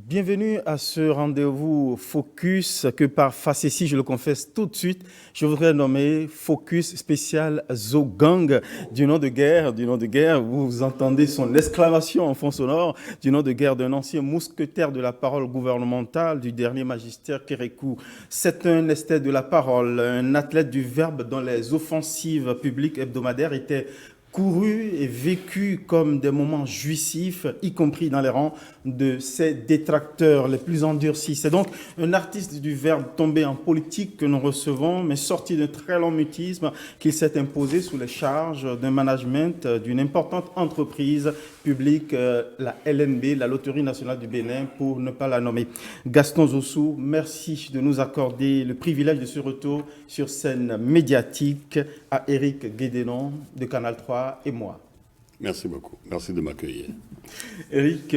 Bienvenue à ce rendez-vous Focus que par facétie, je le confesse tout de suite, je voudrais nommer Focus spécial Zogang, du nom de guerre, vous entendez son exclamation en fond sonore, du nom de guerre d'un ancien mousquetaire de la parole gouvernementale du dernier magistère Kérékou. C'est un esthète de la parole, un athlète du verbe dont les offensives publiques hebdomadaires étaient couru et vécu comme des moments jouissifs, y compris dans les rangs de ses détracteurs les plus endurcis. C'est donc un artiste du verbe tombé en politique que nous recevons, mais sorti d'un très long mutisme qu'il s'est imposé sous les charges d'un management d'une importante entreprise publique, la LNB, la Loterie nationale du Bénin, pour ne pas la nommer. Gaston Zossou, merci de nous accorder le privilège de ce retour sur scène médiatique à Éric Guédénon de Canal 3 et moi. Merci beaucoup. Merci de m'accueillir. Éric,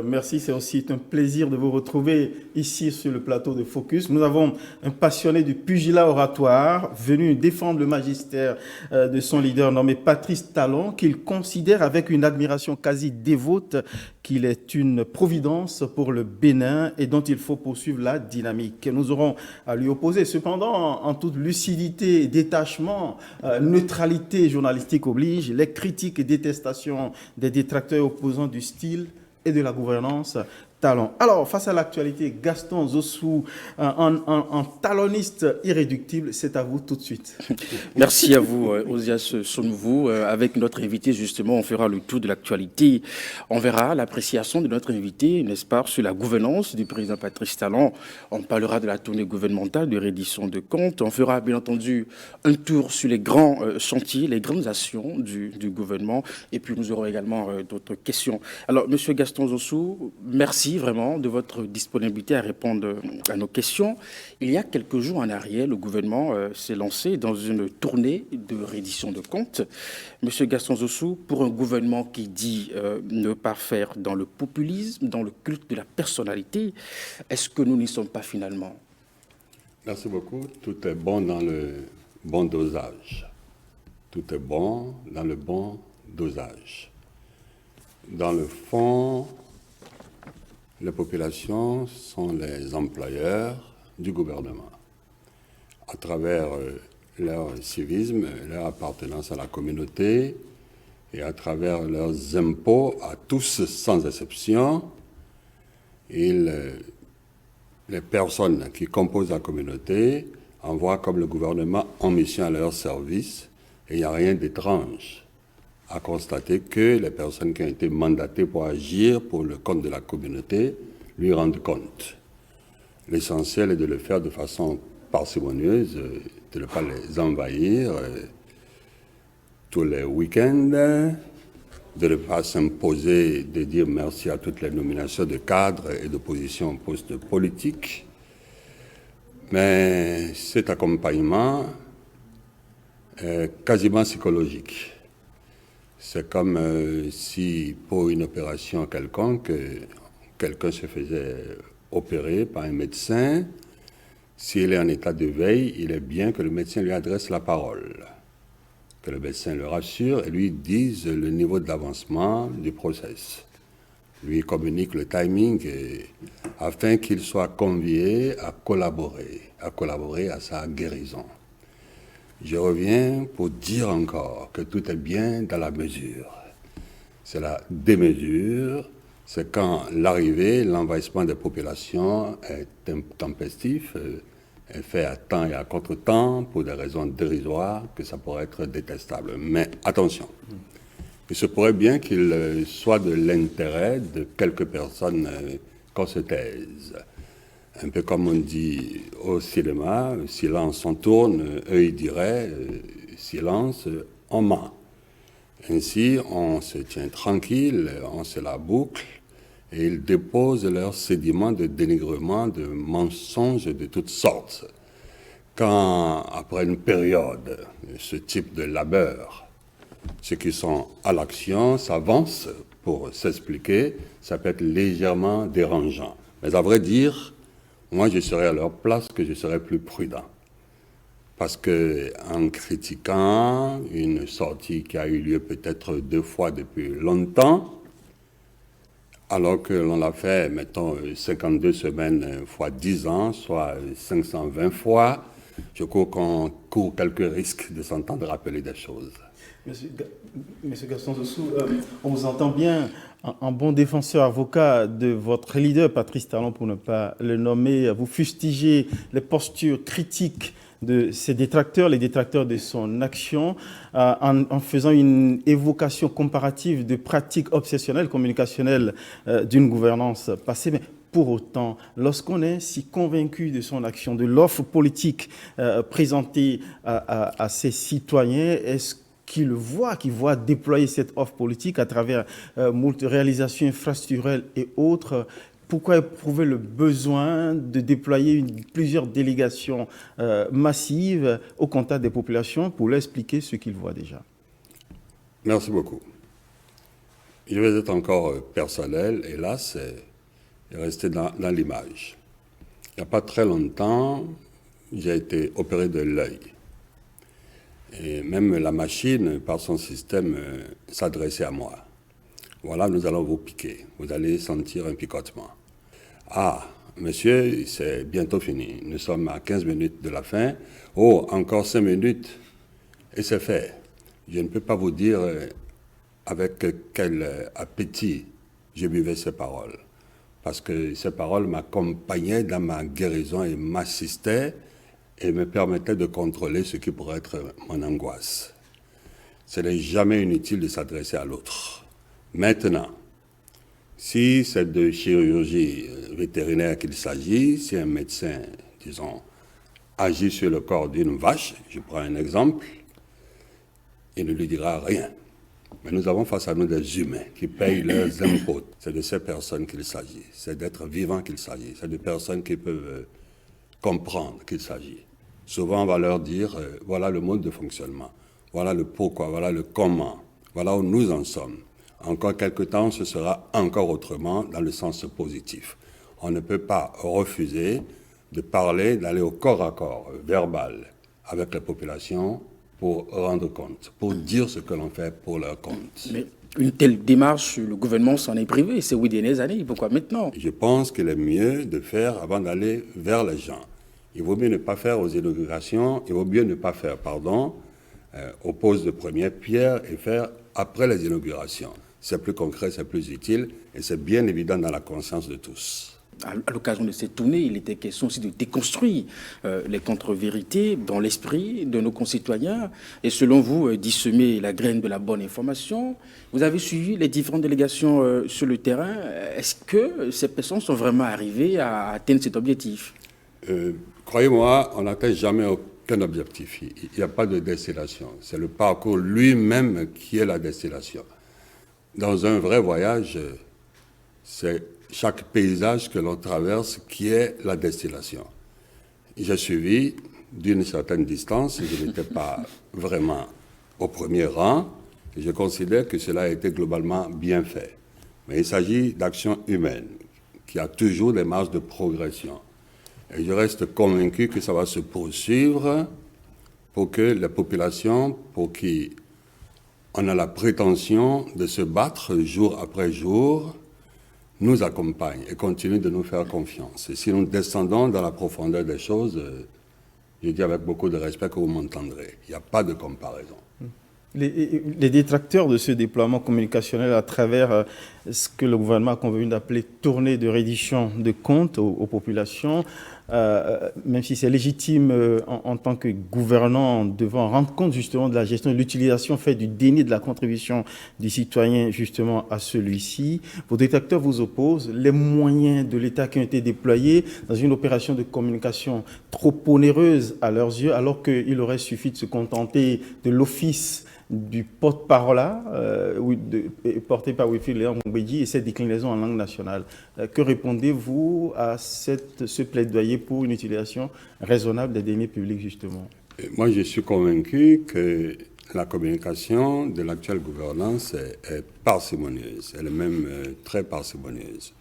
merci. C'est aussi un plaisir de vous retrouver ici sur le plateau de Focus. Nous avons un passionné du pugilat oratoire venu défendre le magistère de son leader nommé Patrice Talon, qu'il considère avec une admiration quasi dévote qu'il est une providence pour le Bénin et dont il faut poursuivre la dynamique. Nous aurons à lui opposer. Cependant, en toute lucidité, détachement, neutralité journalistique oblige, les critiques et détestations des détracteurs opposants du style et de la gouvernance Talon. Alors, face à l'actualité, Gaston Zossou, en taloniste irréductible, c'est à vous tout de suite. Merci à vous, Osias Sonvou. Avec notre invité, justement, on fera le tour de l'actualité. On verra l'appréciation de notre invité, n'est-ce pas, sur la gouvernance du président Patrice Talon. On parlera de la tournée gouvernementale, de reddition de comptes. On fera, bien entendu, un tour sur les grands chantiers, les grandes actions du gouvernement. Et puis, nous aurons également d'autres questions. Alors, Monsieur Gaston Zossou, merci vraiment de votre disponibilité à répondre à nos questions. Il y a quelques jours en arrière, le gouvernement s'est lancé dans une tournée de reddition de comptes. Monsieur Gaston Zossou, pour un gouvernement qui dit ne pas faire dans le populisme, dans le culte de la personnalité, est-ce que nous n'y sommes pas finalement? Merci beaucoup. Tout est bon dans le bon dosage. Tout est bon dans le bon dosage. Dans le fond, les populations sont les employeurs du gouvernement. À travers leur civisme, leur appartenance à la communauté et à travers leurs impôts à tous sans exception, les personnes qui composent la communauté envoient comme le gouvernement en mission à leur service et il n'y a rien d'étrange à constater que les personnes qui ont été mandatées pour agir pour le compte de la communauté lui rendent compte. L'essentiel est de le faire de façon parcimonieuse, de ne pas les envahir tous les week-ends, de ne pas s'imposer de dire merci à toutes les nominations de cadres et de positions au poste politique. Mais cet accompagnement est quasiment psychologique. C'est comme si, pour une opération quelconque, quelqu'un se faisait opérer par un médecin. S'il est en état de veille, il est bien que le médecin lui adresse la parole, que le médecin le rassure et lui dise le niveau d'avancement du process, lui communique le timing afin qu'il soit convié à collaborer à sa guérison. Je reviens pour dire encore que tout est bien dans la mesure. C'est la démesure, c'est quand l'arrivée, l'envahissement des populations est intempestif, est fait à temps et à contre-temps pour des raisons dérisoires que ça pourrait être détestable. Mais attention, il se pourrait bien qu'il soit de l'intérêt de quelques personnes qu'on se taise. Un peu comme on dit au cinéma, silence on tourne, eux ils diraient silence on ment. Ainsi, on se tient tranquille, on se la boucle et ils déposent leurs sédiments de dénigrement, de mensonges de toutes sortes. Quand, après une période, ce type de labeur, ceux qui sont à l'action s'avancent pour s'expliquer, ça peut être légèrement dérangeant. Mais à vrai dire, moi, je serais à leur place que je serais plus prudent. Parce qu'en critiquant une sortie qui a eu lieu peut-être 2 fois depuis longtemps, alors que l'on l'a fait, mettons, 52 semaines fois 10 ans, soit 520 fois, je crois qu'on court quelques risques de s'entendre rappeler des choses. Monsieur Gaston Zossou, on vous entend bien en bon défenseur avocat de votre leader, Patrice Talon, pour ne pas le nommer. Vous fustigez les postures critiques de ses détracteurs, les détracteurs de son action, en faisant une évocation comparative de pratiques obsessionnelles, communicationnelles d'une gouvernance passée. Mais pour autant, lorsqu'on est si convaincu de son action, de l'offre politique présentée à ses citoyens, est-ce qui voit déployer cette offre politique à travers moult réalisations infrastructurelles et autres, pourquoi éprouver le besoin de déployer plusieurs délégations massives au contact des populations pour leur expliquer ce qu'ils voient déjà? Merci beaucoup. Je vais être encore personnel, hélas, et rester dans l'image. Il n'y a pas très longtemps, j'ai été opéré de l'œil. Et même la machine, par son système, s'adressait à moi. Voilà, nous allons vous piquer. Vous allez sentir un picotement. Ah, monsieur, c'est bientôt fini. Nous sommes à 15 minutes de la fin. Oh, encore 5 minutes. Et c'est fait. Je ne peux pas vous dire avec quel appétit je buvais ces paroles. Parce que ces paroles m'accompagnaient dans ma guérison et m'assistaient et me permettait de contrôler ce qui pourrait être mon angoisse. Ce n'est jamais inutile de s'adresser à l'autre. Maintenant, si c'est de chirurgie vétérinaire qu'il s'agit, si un médecin, disons, agit sur le corps d'une vache, je prends un exemple, il ne lui dira rien. Mais nous avons face à nous des humains qui payent leurs impôts. C'est de ces personnes qu'il s'agit. C'est d'êtres vivants qu'il s'agit. C'est de personnes qui peuvent comprendre qu'il s'agit. Souvent, on va leur dire, voilà le mode de fonctionnement, voilà le pourquoi, voilà le comment, voilà où nous en sommes. Encore quelque temps, ce sera encore autrement dans le sens positif. On ne peut pas refuser de parler, d'aller au corps à corps, verbal, avec la population pour rendre compte, pour dire ce que l'on fait pour leur compte. Mais une telle démarche, le gouvernement s'en est privé ces 8 dernières années. Pourquoi maintenant? Je pense qu'il est mieux de faire avant d'aller vers les gens. Il vaut mieux ne pas faire aux inaugurations, il vaut mieux ne pas faire, aux poses de première pierre et faire après les inaugurations. C'est plus concret, c'est plus utile et c'est bien évident dans la conscience de tous. À l'occasion de cette tournée, il était question aussi de déconstruire les contre-vérités dans l'esprit de nos concitoyens et selon vous, dissemer la graine de la bonne information. Vous avez suivi les différentes délégations sur le terrain. Est-ce que ces personnes sont vraiment arrivées à atteindre cet objectif? Croyez-moi, on n'atteint jamais aucun objectif. Il n'y a pas de destination. C'est le parcours lui-même qui est la destination. Dans un vrai voyage, c'est chaque paysage que l'on traverse qui est la destination. J'ai suivi d'une certaine distance, je n'étais pas vraiment au premier rang, et je considère que cela a été globalement bien fait. Mais il s'agit d'actions humaines, qui a toujours des marges de progression. Et je reste convaincu que ça va se poursuivre pour que la population, pour qui on a la prétention de se battre jour après jour, nous accompagne et continue de nous faire confiance. Et si nous descendons dans la profondeur des choses, je dis avec beaucoup de respect que vous m'entendrez. Il n'y a pas de comparaison. Les détracteurs de ce déploiement communicationnel à travers ce que le gouvernement a convenu d'appeler tournée de reddition de comptes aux populations, même si c'est légitime en tant que gouvernant devant rendre compte justement de la gestion de l'utilisation faite du déni de la contribution du citoyen justement à celui-ci, vos détracteurs vous opposent les moyens de l'État qui ont été déployés dans une opération de communication trop onéreuse à leurs yeux, alors qu'il aurait suffi de se contenter de l'office du porte-parole porté par Wilfrid Léon Goumbédi et cette déclinaison en langue nationale. Que répondez-vous à ce plaidoyer pour une utilisation raisonnable des deniers publics, justement? Moi, je suis convaincu que la communication de l'actuelle gouvernance est parcimonieuse. Elle est même très parcimonieuse.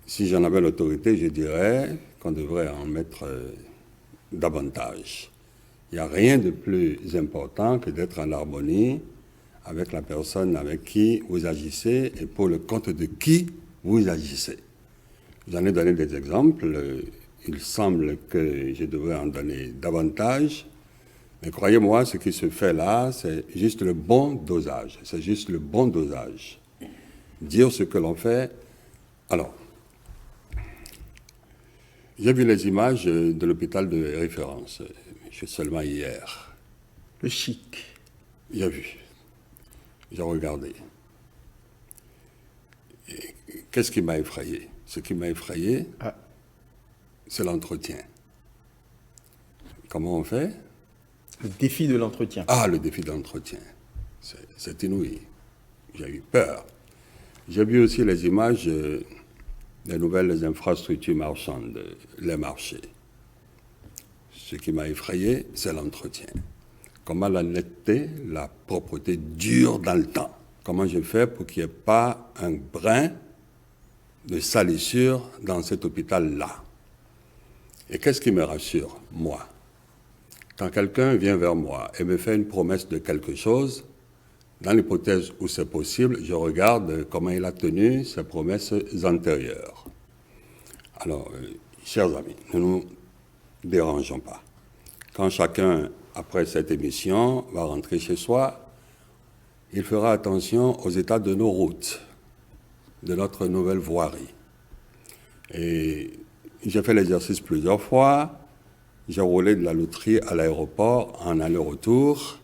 Si j'en avais l'autorité, je dirais qu'on devrait en mettre davantage. Il n'y a rien de plus important que d'être en harmonie avec la personne avec qui vous agissez et pour le compte de qui vous agissez. J'en ai donné des exemples. Il semble que je devrais en donner davantage. Mais croyez-moi, ce qui se fait là, c'est juste le bon dosage. C'est juste le bon dosage. Dire ce que l'on fait. Alors, j'ai vu les images de l'hôpital de référence, seulement hier. Le chic. J'ai vu. J'ai regardé. Et qu'est-ce qui m'a effrayé? Ce qui m'a effrayé, c'est l'entretien. Comment on fait? Le défi de l'entretien. Ah, le défi de l'entretien. C'est inouï. J'ai eu peur. J'ai vu aussi les images des nouvelles infrastructures marchandes, les marchés. Ce qui m'a effrayé, c'est l'entretien. Comment la netteté, la propreté dure dans le temps. Comment je fais pour qu'il n'y ait pas un brin de salissure dans cet hôpital-là. Et qu'est-ce qui me rassure, moi? Quand quelqu'un vient vers moi et me fait une promesse de quelque chose, dans l'hypothèse où c'est possible, je regarde comment il a tenu ses promesses antérieures. Alors, chers amis, ne nous dérangeons pas. Quand chacun, après cette émission, va rentrer chez soi, il fera attention aux états de nos routes, de notre nouvelle voirie. Et j'ai fait l'exercice plusieurs fois. J'ai roulé de la loterie à l'aéroport en aller-retour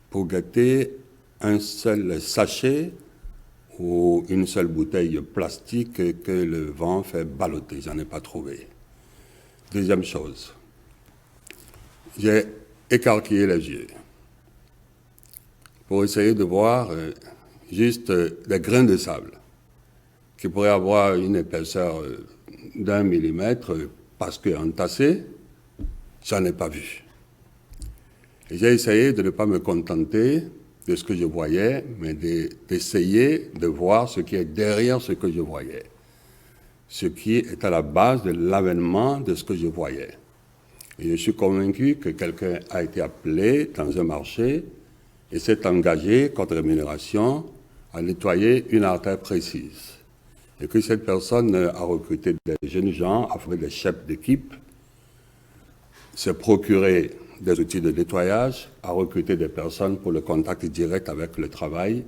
pour gâter un seul sachet ou une seule bouteille plastique que le vent fait balloter. J'en ai pas trouvé. Deuxième chose, j'ai écarquillé les yeux pour essayer de voir juste des grains de sable qui pourraient avoir une épaisseur d'1 millimètre parce qu'entassés, j'en ai pas vu. Et j'ai essayé de ne pas me contenter de ce que je voyais, mais d'essayer de voir ce qui est derrière ce que je voyais, ce qui est à la base de l'avènement de ce que je voyais. Et je suis convaincu que quelqu'un a été appelé dans un marché et s'est engagé, contre rémunération, à nettoyer une artère précise. Et que cette personne a recruté des jeunes gens, a fait des chefs d'équipe, s'est procuré des outils de nettoyage, a recruté des personnes pour le contact direct avec le travail,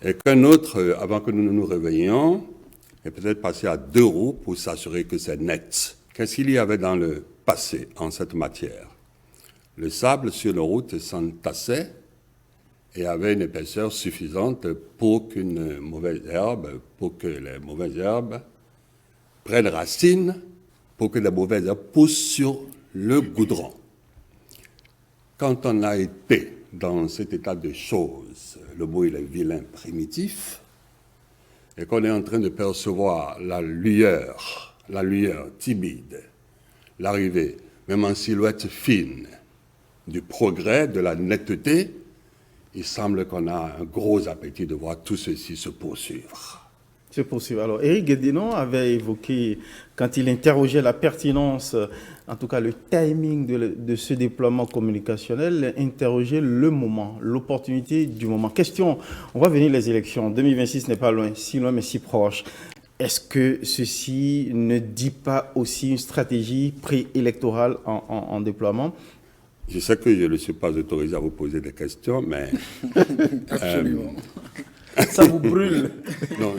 et qu'un autre, avant que nous nous réveillions, est peut-être passé à 2 roues pour s'assurer que c'est net. Qu'est-ce qu'il y avait dans le passé en cette matière? Le sable sur nos routes s'entassait et avait une épaisseur suffisante pour que les mauvaises herbes prennent racine, pour que les mauvaises herbes poussent sur le goudron. Quand on a été dans cet état de choses, le mot il est vilain, primitif, et qu'on est en train de percevoir la lueur timide, l'arrivée, même en silhouette fine, du progrès, de la netteté, il semble qu'on a un gros appétit de voir tout ceci se poursuivre. C'est possible. Alors, Éric Guédénon avait évoqué, quand il interrogeait la pertinence, en tout cas le timing de ce déploiement communicationnel, interrogeait le moment, l'opportunité du moment. Question, on va venir les élections. 2026 n'est pas loin, si loin mais si proche. Est-ce que ceci ne dit pas aussi une stratégie préélectorale en déploiement? Je sais que je ne suis pas autorisé à vous poser des questions, mais... Absolument. Ça vous brûle. Non,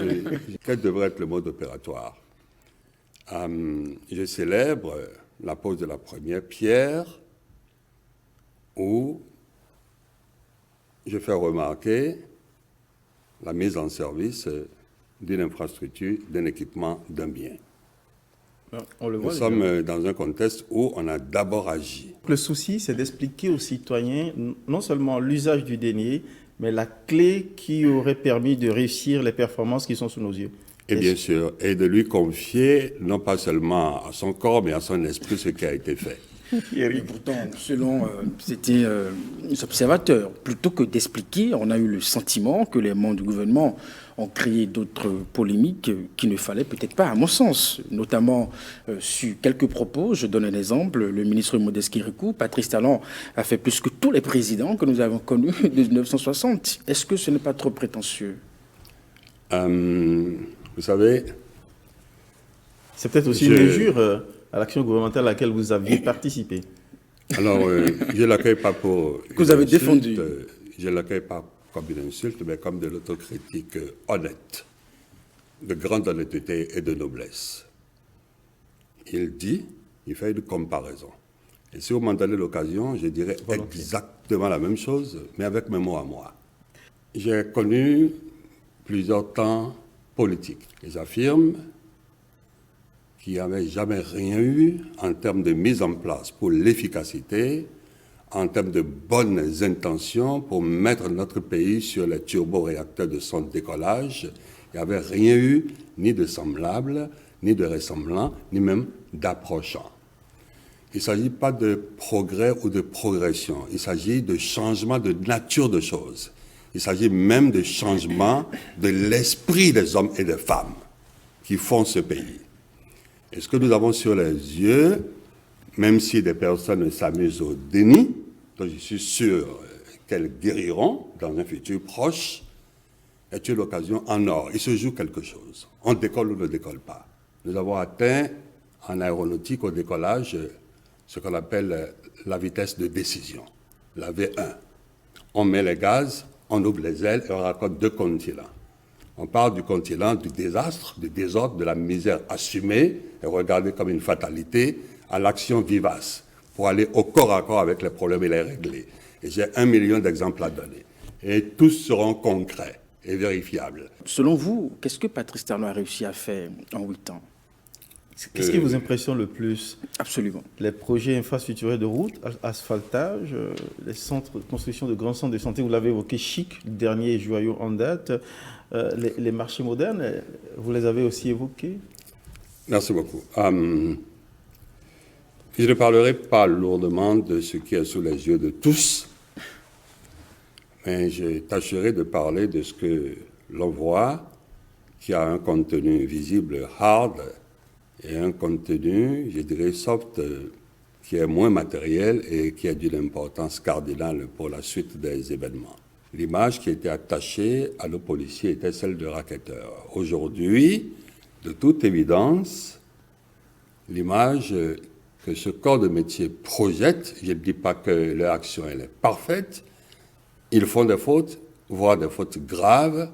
quel devrait être le mode opératoire? Je célèbre la pose de la première pierre où je fais remarquer la mise en service d'une infrastructure, d'un équipement, d'un bien. On le voit, nous sommes dans un contexte où on a d'abord agi. Le souci, c'est d'expliquer aux citoyens non seulement l'usage du denier, mais la clé qui aurait permis de réussir les performances qui sont sous nos yeux. Et bien sûr, et de lui confier, non pas seulement à son corps, mais à son esprit, ce qui a été fait. Et pourtant, selon c'était les observateurs, plutôt que d'expliquer, on a eu le sentiment que les membres du gouvernement ont créé d'autres polémiques qu'il ne fallait peut-être pas, à mon sens, notamment sur quelques propos. Je donne un exemple. Le ministre Modeste Kirikou, Patrice Talon, a fait plus que tous les présidents que nous avons connus de 1960. Est-ce que ce n'est pas trop prétentieux? Vous savez... C'est peut-être aussi une injure à l'action gouvernementale à laquelle vous aviez participé. Alors, je ne l'accueille pas pour... Que vous avez défendu. Je ne l'accueille pas comme une insulte, mais comme de l'autocritique honnête, de grande honnêteté et de noblesse. Il fait une comparaison. Et si vous m'en donnez l'occasion, je dirais exactement la même chose, mais avec mes mots à moi. J'ai connu plusieurs temps politiques. J'affirme qu'il n'y avait jamais rien eu en termes de mise en place pour l'efficacité, en termes de bonnes intentions pour mettre notre pays sur les turboréacteurs de son décollage. Il n'y avait rien eu, ni de semblable, ni de ressemblant, ni même d'approchant. Il ne s'agit pas de progrès ou de progression, il s'agit de changement de nature de choses. Il s'agit même de changement de l'esprit des hommes et des femmes qui font ce pays. Et ce que nous avons sur les yeux, même si des personnes s'amusent au déni, dont je suis sûr qu'elles guériront dans un futur proche, est une occasion en or. Il se joue quelque chose. On décolle ou ne décolle pas. Nous avons atteint en aéronautique au décollage ce qu'on appelle la vitesse de décision, la V1. On met les gaz, on ouvre les ailes et on raconte 2 continents. On parle du continent du désastre, du désordre, de la misère assumée et regardée comme une fatalité, à l'action vivace, pour aller au corps à corps avec les problèmes et les régler. Et j'ai 1 million d'exemples à donner. Et tous seront concrets et vérifiables. Selon vous, qu'est-ce que Patrice Talon a réussi à faire en 8 ans? Qu'est-ce qui vous impressionne le plus? Absolument. Les projets infrastructurels de route, asphaltage, les centres de construction de grands centres de santé, vous l'avez évoqué, chic, le dernier joyau en date, les marchés modernes, vous les avez aussi évoqués? Merci beaucoup. Je ne parlerai pas lourdement de ce qui est sous les yeux de tous, mais je tâcherai de parler de ce que l'on voit, qui a un contenu visible hard, et un contenu, je dirais, soft, qui est moins matériel et qui a d'une importance cardinale pour la suite des événements. L'image qui était attachée à nos policiers était celle de racketteurs. Aujourd'hui, de toute évidence, l'image que ce corps de métier projette, je ne dis pas que leur action elle est parfaite, ils font des fautes, voire des fautes graves.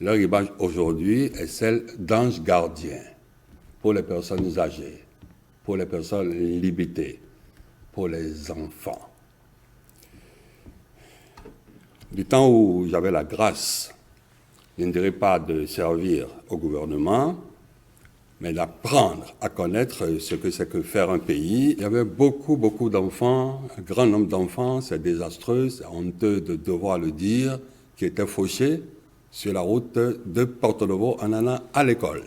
Leur image aujourd'hui est celle d'ange gardien pour les personnes âgées, pour les personnes limitées, pour les enfants. Du temps où j'avais la grâce, je ne dirais pas de servir au gouvernement, mais d'apprendre à connaître ce que c'est que faire un pays. Il y avait beaucoup d'enfants, un grand nombre d'enfants, c'est désastreux, c'est honteux de devoir le dire, qui étaient fauchés sur la route de Porto-Novo en allant à l'école.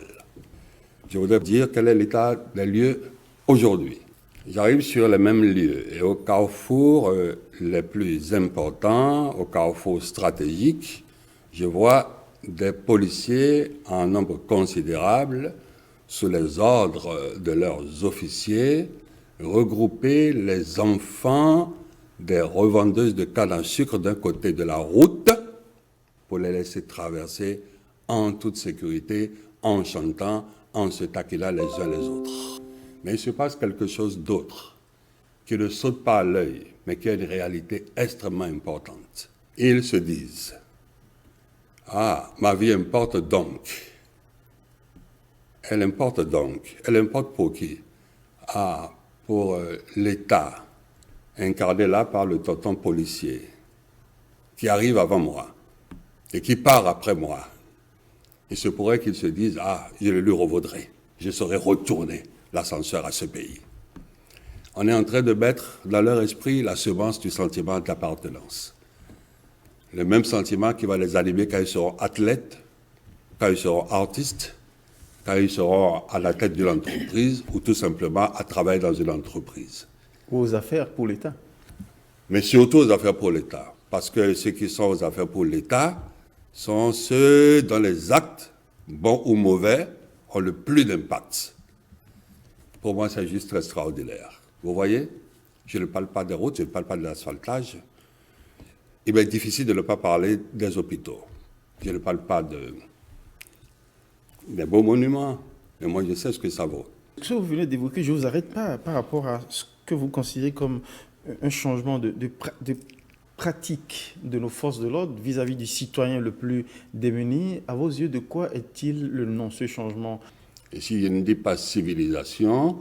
Je voudrais dire quel est l'état des lieux aujourd'hui. J'arrive sur les mêmes lieux et au carrefour les plus importants, au carrefour stratégique, je vois des policiers en nombre considérable sous les ordres de leurs officiers regrouper les enfants des revendeuses de canne à sucre d'un côté de la route pour les laisser traverser en toute sécurité, en chantant, en se taquinant les uns les autres. Mais il se passe quelque chose d'autre, qui ne saute pas à l'œil, mais qui a une réalité extrêmement importante. Ils se disent, « Ah, ma vie importe donc. » Elle importe donc. Elle importe pour qui? Ah, pour l'État, incarné là par le tonton policier, qui arrive avant moi et qui part après moi. Il se pourrait qu'ils se disent, ah, je le lui revaudrai, je saurai retourner l'ascenseur à ce pays. On est en train de mettre dans leur esprit la semence du sentiment d'appartenance. Le même sentiment qui va les animer quand ils seront athlètes, quand ils seront artistes, quand ils seront à la tête d'une entreprise ou tout simplement à travailler dans une entreprise. Aux affaires pour l'État. Mais surtout aux affaires pour l'État. Parce que ceux qui sont aux affaires pour l'État sont ceux dont les actes, bons ou mauvais, ont le plus d'impact. Pour moi, c'est juste extraordinaire. Vous voyez, je ne parle pas des routes, je ne parle pas de l'asphaltage. Il m'est difficile de ne pas parler des hôpitaux. Je ne parle pas des beaux monuments. Et moi, je sais ce que ça vaut. Ce que vous venez d'évoquer, je ne vous arrête pas par rapport à ce que vous considérez comme un changement de pratique de nos forces de l'ordre vis-à-vis du citoyen le plus démuni. À vos yeux, de quoi est-il le nom, ce changement? Et si je ne dis pas civilisation,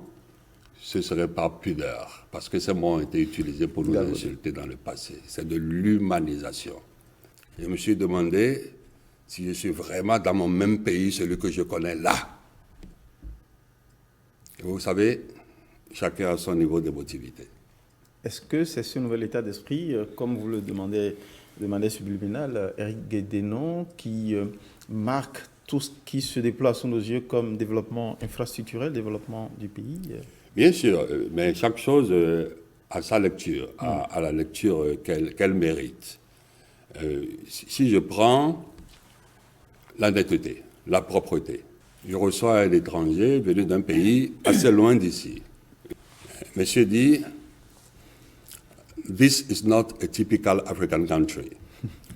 ce serait par pudeur, parce que ces mots ont été utilisés pour nous insulter dans le passé. C'est de l'humanisation. Je me suis demandé si je suis vraiment dans mon même pays, celui que je connais là. Et vous savez, chacun a son niveau d'émotivité. Est-ce que c'est ce nouvel état d'esprit, comme vous le demandez de manière subliminale, Éric Guédénon, qui marque tout ce qui se déploie sous nos yeux comme développement infrastructurel, développement du pays? Bien sûr, mais chaque chose a sa lecture, a la lecture qu'elle mérite. Si je prends l'honnêteté, la propreté, je reçois un étranger venu d'un pays assez loin d'ici. Monsieur dit, "This is not a typical African country."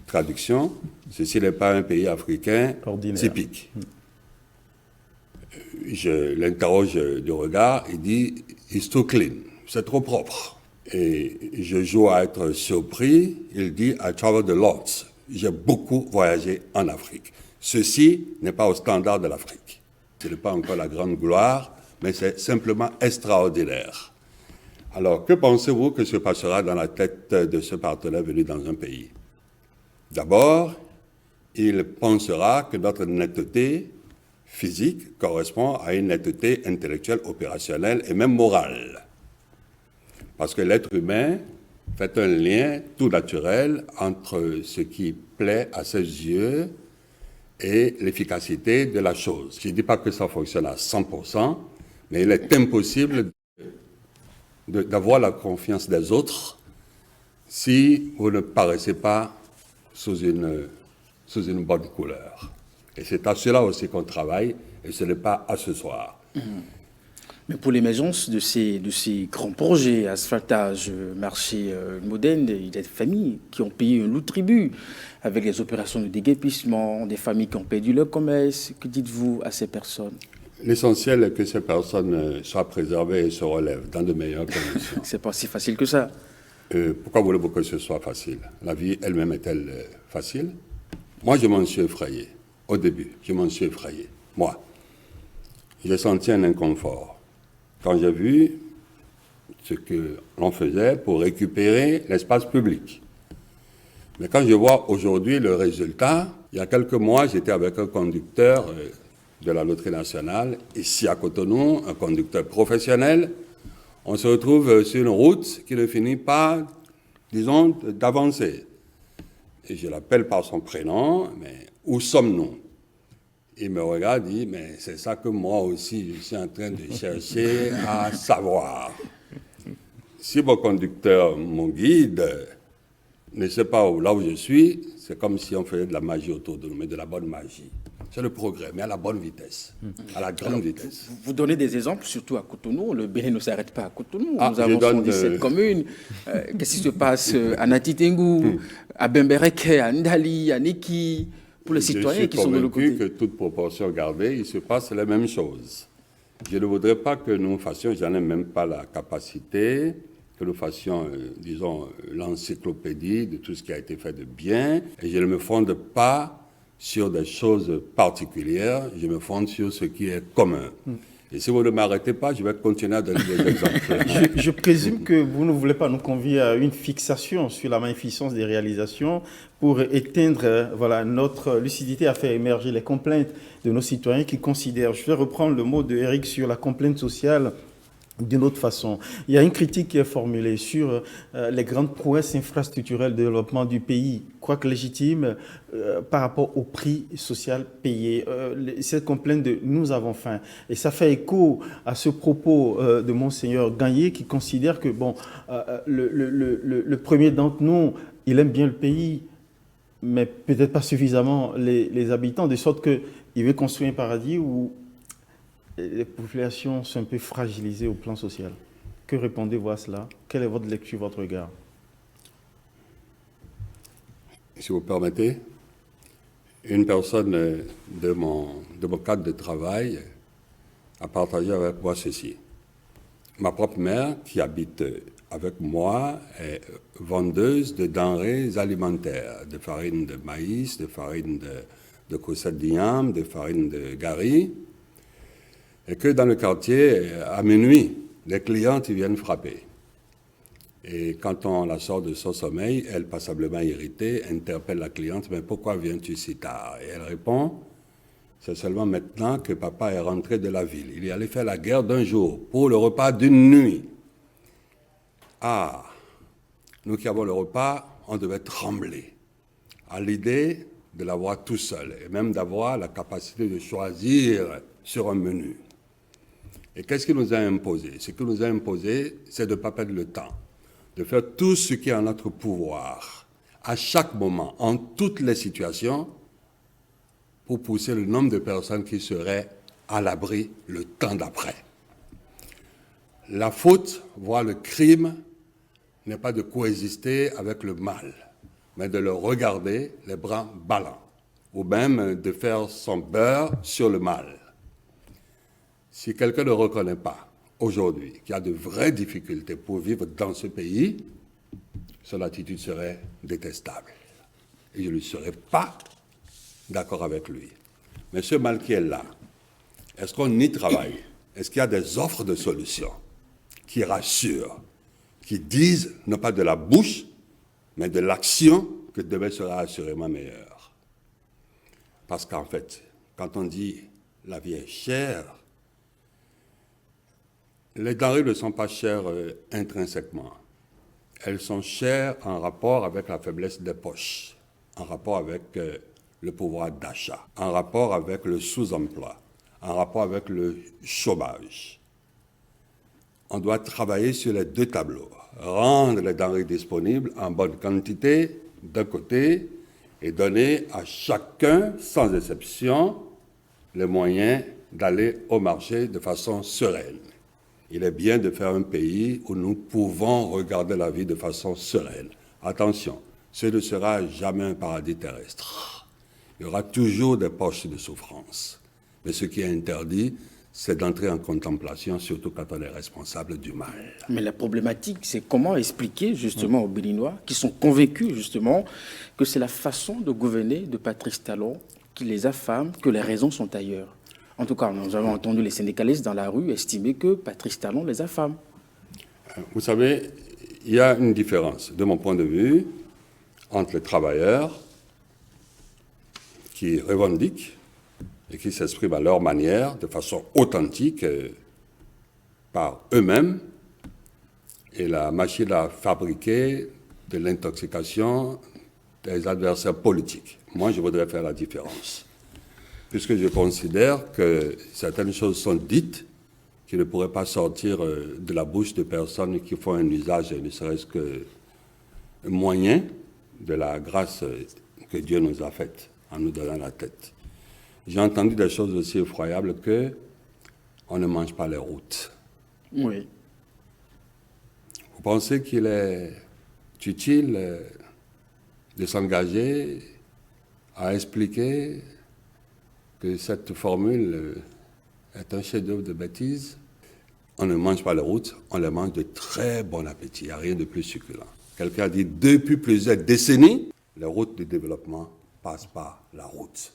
Traduction, ceci n'est pas un pays africain ordinaire, typique. Je l'interroge du regard, il dit « It's too clean », c'est trop propre. Et je joue à être surpris, il dit « I traveled a lot », j'ai beaucoup voyagé en Afrique. Ceci n'est pas au standard de l'Afrique. Ce n'est pas encore la grande gloire, mais c'est simplement extraordinaire. Alors, que pensez-vous que se passera dans la tête de ce partenaire venu dans un pays? D'abord, il pensera que notre netteté physique correspond à une netteté intellectuelle, opérationnelle et même morale. Parce que l'être humain fait un lien tout naturel entre ce qui plaît à ses yeux et l'efficacité de la chose. Je ne dis pas que ça fonctionne à 100%, mais il est impossible d'avoir la confiance des autres si vous ne paraissez pas sous une bonne couleur. Et c'est à cela aussi qu'on travaille, et ce n'est pas à ce soir. Mais pour l'émergence de ces grands projets, asphaltage, marché moderne, il y a des familles qui ont payé un lourd tribut avec les opérations de déguerpissement, des familles qui ont perdu leur commerce. Que dites-vous à ces personnes? L'essentiel est que ces personnes soient préservées et se relèvent dans de meilleures conditions. C'est pas si facile que ça. Pourquoi voulez-vous que ce soit facile? La vie elle-même est-elle facile? Moi, je m'en suis effrayé. Au début, je m'en suis effrayé. Moi, j'ai senti un inconfort quand j'ai vu ce que l'on faisait pour récupérer l'espace public. Mais quand je vois aujourd'hui le résultat, il y a quelques mois, j'étais avec un conducteur de la Loterie nationale, ici à Cotonou, un conducteur professionnel. On se retrouve sur une route qui ne finit pas, disons, d'avancer. Et je l'appelle par son prénom, mais où sommes-nous? Il me regarde, dit, mais c'est ça que moi aussi, je suis en train de chercher à savoir. Si mon conducteur, mon guide, ne sait pas là où je suis, c'est comme si on faisait de la magie autour de nous, mais de la bonne magie. C'est le progrès, mais à la bonne vitesse, à la grande vitesse. Vous donnez des exemples, surtout à Cotonou. Le Bénin ne s'arrête pas à Cotonou. Nous avons 117 communes. Qu'est-ce qui se passe à Natitengu, à Bembereke, à Ndali, à Niki, pour les citoyens qui sont de l'autre côté? Je suis convaincu que toute proportion gardée, il se passe les mêmes choses. Je ne voudrais pas que nous fassions, j'en ai même pas la capacité, que nous fassions, disons, l'encyclopédie de tout ce qui a été fait de bien. Et je ne me fonde pas sur des choses particulières, je me fonde sur ce qui est commun. Et si vous ne m'arrêtez pas, je vais continuer à donner des exemples. Je présume que vous ne voulez pas nous convier à une fixation sur la magnificence des réalisations pour éteindre notre lucidité à faire émerger les complaintes de nos citoyens qui considèrent, je vais reprendre le mot de Eric sur la complainte sociale, d'une autre façon. Il y a une critique qui est formulée sur les grandes prouesses infrastructurelles de développement du pays, quoique légitime, par rapport au prix social payé. Cette complainte de « nous avons faim ». Et ça fait écho à ce propos de Monseigneur Gagné qui considère que le premier d'entre nous, il aime bien le pays, mais peut-être pas suffisamment les habitants, de sorte qu'il veut construire un paradis où les populations sont un peu fragilisées au plan social. Que répondez-vous à cela? Quelle est votre lecture, votre regard? Si vous permettez, Une personne de mon cadre de travail a partagé avec moi ceci. Ma propre mère, qui habite avec moi, est vendeuse de denrées alimentaires, de farine de maïs, de farine de cossette d'igname, de farine de gari, et que dans le quartier, à minuit, les clientes viennent frapper. Et quand on la sort de son sommeil, elle, passablement irritée, interpelle la cliente, « Mais pourquoi viens-tu si tard ?» Et elle répond, « C'est seulement maintenant que papa est rentré de la ville. Il est allé faire la guerre d'un jour pour le repas d'une nuit. » Ah, nous qui avons le repas, on devait trembler à l'idée de l'avoir tout seul et même d'avoir la capacité de choisir sur un menu. Et qu'est-ce qu'il nous a imposé? Ce qu'il nous a imposé, c'est de ne pas perdre le temps, de faire tout ce qui est en notre pouvoir, à chaque moment, en toutes les situations, pour pousser le nombre de personnes qui seraient à l'abri le temps d'après. La faute, voire le crime, n'est pas de coexister avec le mal, mais de le regarder les bras ballants, ou même de faire son beurre sur le mal. Si quelqu'un ne reconnaît pas aujourd'hui qu'il y a de vraies difficultés pour vivre dans ce pays, son attitude serait détestable. Et je ne serais pas d'accord avec lui. Mais ce mal qui est là, est-ce qu'on y travaille? Est-ce qu'il y a des offres de solutions qui rassurent, qui disent, non pas de la bouche, mais de l'action, que demain sera assurément meilleur? Parce qu'en fait, quand on dit la vie est chère, les denrées ne sont pas chères intrinsèquement. Elles sont chères en rapport avec la faiblesse des poches, en rapport avec le pouvoir d'achat, en rapport avec le sous-emploi, en rapport avec le chômage. On doit travailler sur les deux tableaux, rendre les denrées disponibles en bonne quantité d'un côté et donner à chacun, sans exception, les moyens d'aller au marché de façon sereine. Il est bien de faire un pays où nous pouvons regarder la vie de façon sereine. Attention, ce ne sera jamais un paradis terrestre. Il y aura toujours des poches de souffrance. Mais ce qui est interdit, c'est d'entrer en contemplation, surtout quand on est responsable du mal. Mais la problématique, c'est comment expliquer justement aux Béninois qui sont convaincus justement que c'est la façon de gouverner de Patrice Talon qui les affame, que les raisons sont ailleurs. En tout cas, nous avons entendu les syndicalistes dans la rue estimer que Patrice Talon les affame. Vous savez, il y a une différence, de mon point de vue, entre les travailleurs qui revendiquent et qui s'expriment à leur manière, de façon authentique, par eux-mêmes, et la machine à fabriquer de l'intoxication des adversaires politiques. Moi, je voudrais faire la différence, puisque je considère que certaines choses sont dites qui ne pourraient pas sortir de la bouche de personnes qui font un usage, ne serait-ce que moyen, de la grâce que Dieu nous a faite en nous donnant la tête. J'ai entendu des choses aussi effroyables que on ne mange pas les routes. Oui. Vous pensez qu'il est utile de s'engager à expliquer que cette formule est un chef-d'œuvre de bêtises? On ne mange pas les routes, on les mange de très bon appétit. Il n'y a rien de plus succulent. Quelqu'un a dit, depuis plusieurs décennies, les routes de développement passent par la route.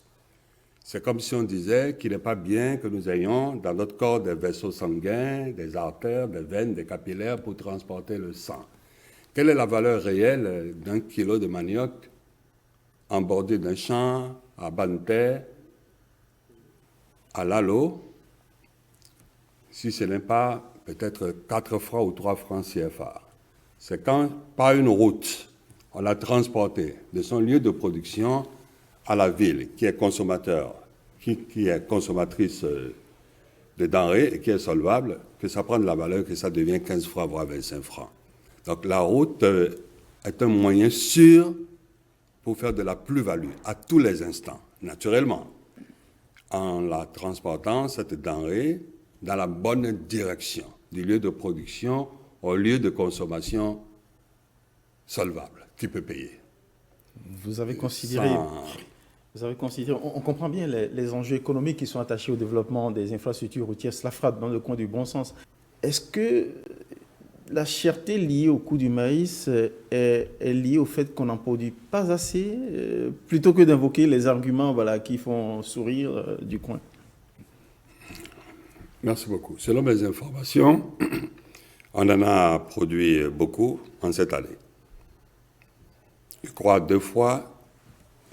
C'est comme si on disait qu'il n'est pas bien que nous ayons dans notre corps des vaisseaux sanguins, des artères, des veines, des capillaires pour transporter le sang. Quelle est la valeur réelle d'un kilo de manioc en bordure d'un champ, à Banté, à Lalo, si ce n'est pas peut-être 4 francs ou 3 francs CFA? C'est quand, par une route, on l'a transporté de son lieu de production à la ville, qui est consommateur, qui est consommatrice de denrées et qui est solvable, que ça prend de la valeur, que ça devient 15 francs, voire 25 francs. Donc la route est un moyen sûr pour faire de la plus-value à tous les instants, naturellement, en la transportant, cette denrée, dans la bonne direction, du lieu de production au lieu de consommation solvable, qui peut payer. Vous avez considéré... Vous avez considéré, on comprend bien les enjeux économiques qui sont attachés au développement des infrastructures routières. Cela frappe dans le coin du bon sens. Est-ce que la cherté liée au coût du maïs est liée au fait qu'on n'en produit pas assez, plutôt que d'invoquer les arguments qui font sourire du coin? Merci beaucoup. Selon mes informations, on en a produit beaucoup en cette année. Je crois 2 fois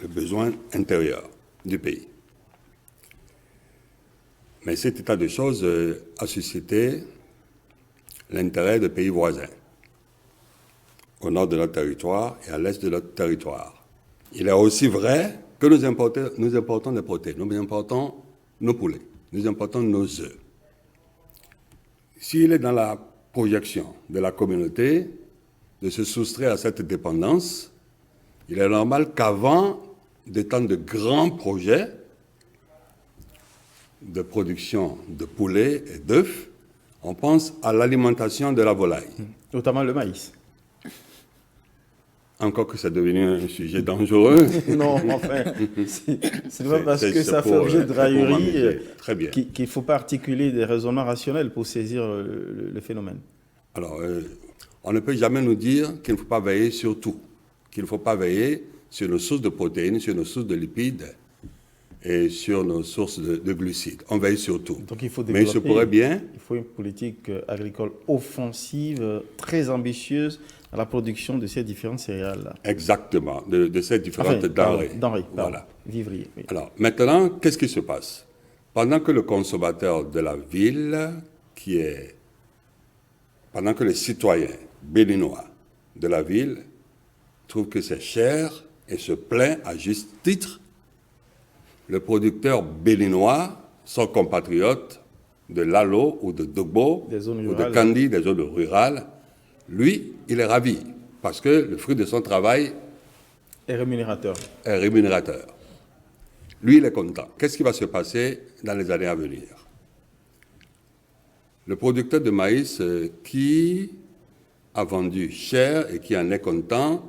le besoin intérieur du pays. Mais cet état de choses a suscité l'intérêt de pays voisins, au nord de notre territoire et à l'est de notre territoire. Il est aussi vrai que nous importons des protéines, nous importons nos poulets, nous importons nos œufs. S'il est dans la projection de la communauté de se soustraire à cette dépendance, il est normal qu'avant des temps de grands projets de production de poulets et d'œufs, on pense à l'alimentation de la volaille. Notamment le maïs. Encore que c'est devenu un sujet dangereux. Non, enfin, c'est pas parce que ça fait objet de raillerie qu'il ne faut pas articuler des raisonnements rationnels pour saisir le phénomène. Alors, on ne peut jamais nous dire qu'il ne faut pas veiller sur tout, qu'il ne faut pas veiller sur nos sources de protéines, sur nos sources de lipides et sur nos sources de glucides. On veille sur tout. Donc il faut mais il se pourrait bien... Il faut une politique agricole offensive, très ambitieuse, à la production de ces différentes céréales-là. Exactement, de ces différentes denrées. Voilà. Vivriers. Oui. Alors, maintenant, qu'est-ce qui se passe? Pendant que le consommateur de la ville, pendant que les citoyens béninois de la ville trouvent que c'est cher et se plaint à juste titre, le producteur béninois, son compatriote de Lalo ou de Dogbo ou de Kandi, des zones rurales, lui, il est ravi parce que le fruit de son travail est rémunérateur. Lui, il est content. Qu'est-ce qui va se passer dans les années à venir? Le producteur de maïs qui a vendu cher et qui en est content,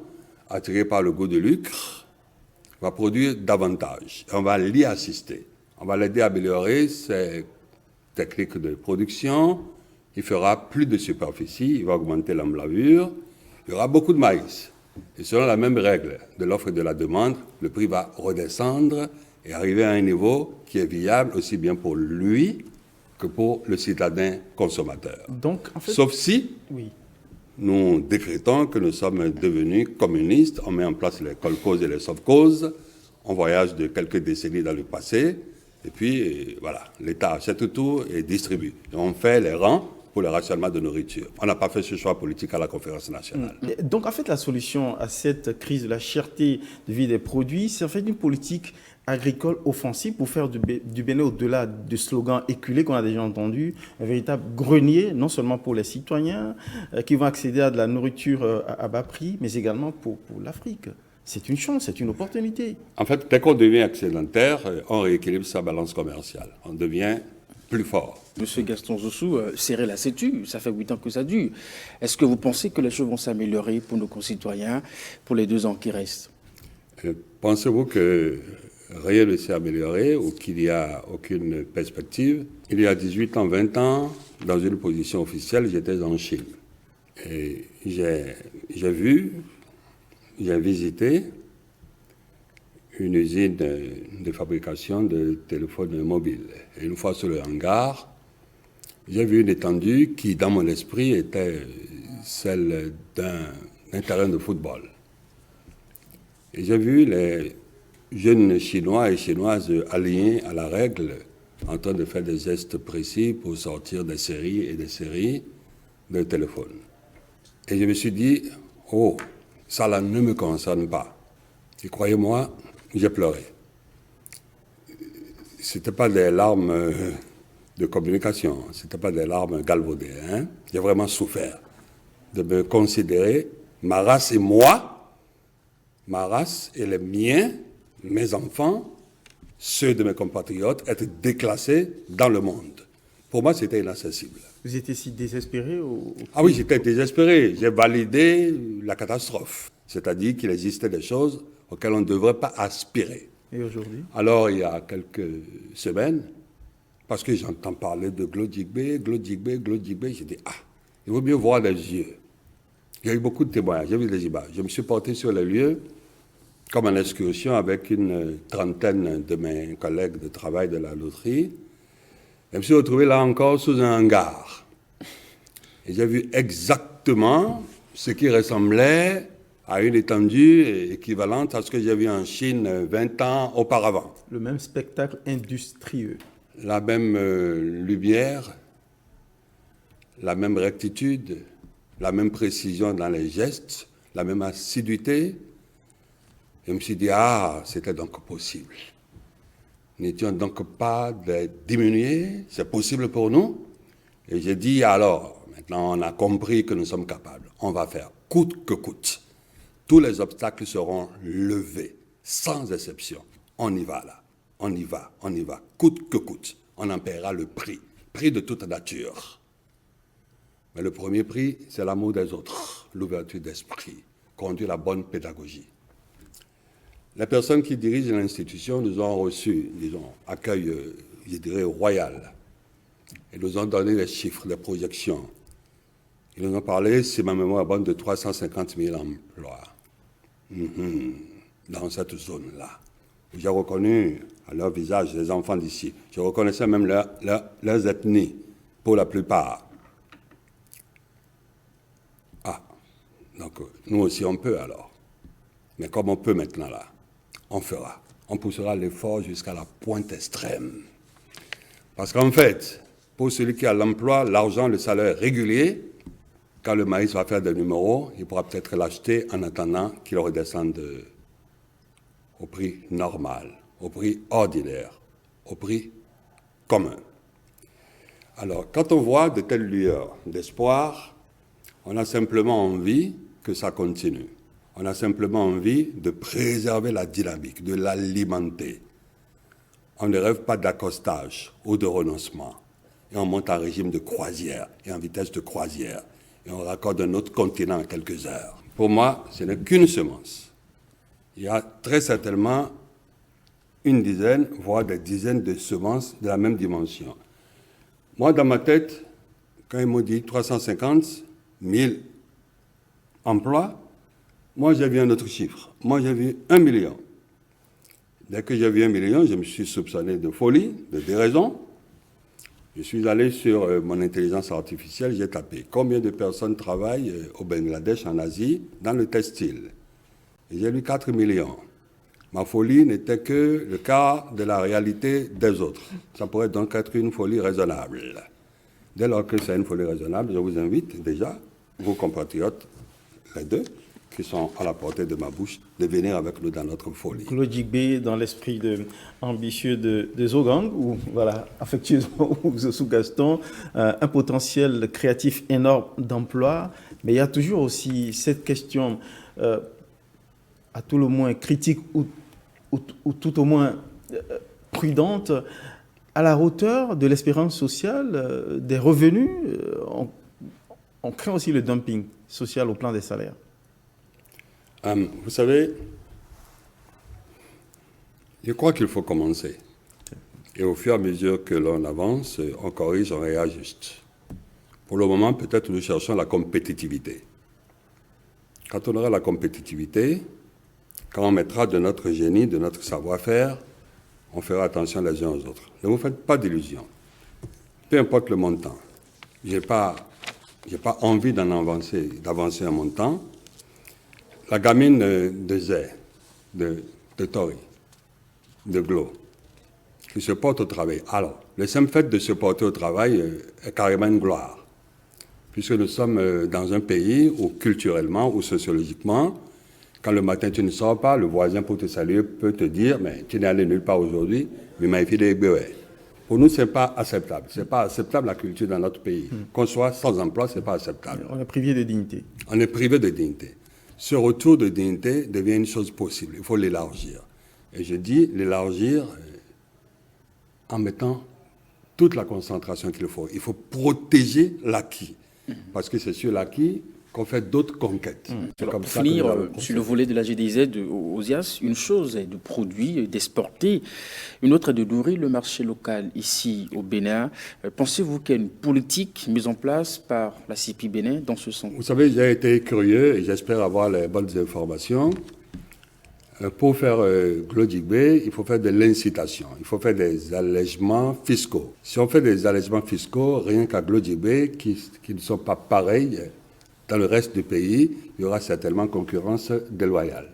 attiré par le goût de lucre, va produire davantage. On va l'y assister. On va l'aider à améliorer ses techniques de production. Il fera plus de superficie, il va augmenter l'emblavure. Il y aura beaucoup de maïs. Et selon la même règle de l'offre et de la demande, le prix va redescendre et arriver à un niveau qui est viable aussi bien pour lui que pour le citadin consommateur. Donc, en fait, sauf si nous décrétons que nous sommes devenus communistes, on met en place les kolkhozes et les sovkhozes, on voyage de quelques décennies dans le passé, et puis voilà, l'État achète tout et distribue. Et on fait les rangs pour le rationnement de nourriture. On n'a pas fait ce choix politique à la conférence nationale. Donc en fait, la solution à cette crise de la cherté de vie des produits, c'est en fait une politique agricole offensive pour faire du Bénin, au-delà du slogan éculé qu'on a déjà entendu, un véritable grenier, non seulement pour les citoyens qui vont accéder à de la nourriture à bas prix, mais également pour l'Afrique. C'est une chance, c'est une opportunité. En fait, dès qu'on devient excédentaire, on rééquilibre sa balance commerciale. On devient plus fort. Monsieur Gaston Zossou, serrer la sétu, ça fait 8 ans que ça dure. Est-ce que vous pensez que les choses vont s'améliorer pour nos concitoyens pour les 2 ans qui restent? Pensez-vous que rien ne s'est amélioré ou qu'il n'y a aucune perspective? Il y a 18 ans, 20 ans, dans une position officielle, j'étais en Chine. Et j'ai visité une usine de fabrication de téléphones mobiles. Et une fois sur le hangar, j'ai vu une étendue qui, dans mon esprit, était celle d'un terrain de football. Et j'ai vu les jeunes Chinois et Chinoises alignés à la règle, en train de faire des gestes précis pour sortir des séries et des séries de téléphones. Et je me suis dit, oh, ça là ne me concerne pas. Et croyez-moi, j'ai pleuré. Ce n'était pas des larmes de communication, ce n'était pas des larmes galvaudées. Hein? J'ai vraiment souffert de me considérer, ma race et moi, ma race et les miens, mes enfants, ceux de mes compatriotes, être déclassés dans le monde. Pour moi, c'était inaccessible. Vous étiez si désespéré Ah oui, j'étais désespéré. J'ai validé la catastrophe. C'est-à-dire qu'il existait des choses auxquelles on ne devrait pas aspirer. Et aujourd'hui? Alors, il y a quelques semaines, parce que j'entends parler de Glodjigbe, j'ai dit, il vaut mieux voir les yeux. Il y a eu beaucoup de témoignages, j'ai vu des images. Je me suis porté sur les lieux comme en excursion avec une trentaine de mes collègues de travail de la loterie. Je me suis retrouvé là encore sous un hangar. Et j'ai vu exactement ce qui ressemblait à une étendue équivalente à ce que j'ai vu en Chine 20 ans auparavant. Le même spectacle industrieux. La même lumière, la même rectitude, la même précision dans les gestes, la même assiduité. Je me suis dit, c'était donc possible. N'étions donc pas diminués, c'est possible pour nous. Et j'ai dit, alors, maintenant on a compris que nous sommes capables. On va faire coûte que coûte. Tous les obstacles seront levés, sans exception. On y va là, on y va, coûte que coûte. On en paiera le prix de toute nature. Mais le premier prix, c'est l'amour des autres, l'ouverture d'esprit, conduire la bonne pédagogie. Les personnes qui dirigent l'institution nous ont reçus, disons, accueil, je dirais, royal. Ils nous ont donné les chiffres, les projections. Ils nous ont parlé, si ma mémoire est bonne, de 350 000 emplois. Dans cette zone-là. J'ai reconnu à leur visage les enfants d'ici. Je reconnaissais même leurs ethnies, pour la plupart. Donc nous aussi on peut alors. Mais comme on peut maintenant là, on fera. On poussera l'effort jusqu'à la pointe extrême. Parce qu'en fait, pour celui qui a l'emploi, l'argent, le salaire régulier, quand le maïs va faire des numéros, il pourra peut-être l'acheter en attendant qu'il redescende au prix normal, au prix ordinaire, au prix commun. Alors, quand on voit de telles lueurs d'espoir, on a simplement envie que ça continue. On a simplement envie de préserver la dynamique, de l'alimenter. On ne rêve pas d'accostage ou de renoncement. Et on monte en régime de croisière et en vitesse de croisière. Et on raccorde un autre continent en quelques heures. Pour moi, ce n'est qu'une semence. Il y a très certainement une dizaine, voire des dizaines de semences de la même dimension. Moi, dans ma tête, quand ils m'ont dit 350 000 emplois, moi, j'ai vu un autre chiffre. Moi, j'ai vu 1 million. Dès que j'ai vu 1 million, je me suis soupçonné de folie, de déraison. Je suis allé sur mon intelligence artificielle, j'ai tapé combien de personnes travaillent au Bangladesh, en Asie, dans le textile. Et j'ai lu 4 millions. Ma folie n'était que le quart de la réalité des autres. Ça pourrait donc être une folie raisonnable. Dès lors que c'est une folie raisonnable, je vous invite déjà, vos compatriotes, les deux, qui sont à la portée de ma bouche, de venir avec nous dans notre folie. Glodjigbe, dans l'esprit ambitieux de Zogang, ou voilà, affectueusement, ou sous Gaston, un potentiel créatif énorme d'emploi, mais il y a toujours aussi cette question, à tout le moins critique ou tout au moins prudente, à la hauteur de l'espérance sociale, des revenus. On craint aussi le dumping social au plan des salaires. Vous savez, je crois qu'il faut commencer. Et au fur et à mesure que l'on avance, on corrige, on réajuste. Pour le moment, peut-être nous cherchons la compétitivité. Quand on aura la compétitivité, quand on mettra de notre génie, de notre savoir-faire, on fera attention les uns aux autres. Ne vous faites pas d'illusions. Peu importe le montant. Je n'ai pas envie d'avancer un montant. La gamine de Zé, de Tori, de Glo, qui se porte au travail. Alors, le simple fait de se porter au travail est carrément une gloire, puisque nous sommes dans un pays où culturellement ou sociologiquement, quand le matin tu ne sors pas, le voisin pour te saluer peut te dire « mais tu n'es allé nulle part aujourd'hui, mais ma fille de Béoué ». Pour nous, ce n'est pas acceptable. Ce n'est pas acceptable la culture dans notre pays. Qu'on soit sans emploi, ce n'est pas acceptable. On est privé de dignité. On est privé de dignité. Ce retour de dignité devient une chose possible. Il faut l'élargir. Et je dis l'élargir en mettant toute la concentration qu'il faut. Il faut protéger l'acquis. Parce que c'est sur l'acquis qu'on fait d'autres conquêtes. C'est Alors, comme pour ça que nous finir, allons sur procéder. le volet de la GDZ aux IAS, une chose est de produire, d'exporter, une autre est de nourrir le marché local ici au Bénin. Pensez-vous qu'il y a une politique mise en place par la CIPI Bénin dans ce sens? Vous savez, j'ai été curieux et j'espère avoir les bonnes informations. Pour faire Glodjigbe, il faut faire de l'incitation, il faut faire des allègements fiscaux. Si on fait des allègements fiscaux, rien qu'à Glodjigbe, qui ne sont pas pareils dans le reste du pays, il y aura certainement concurrence déloyale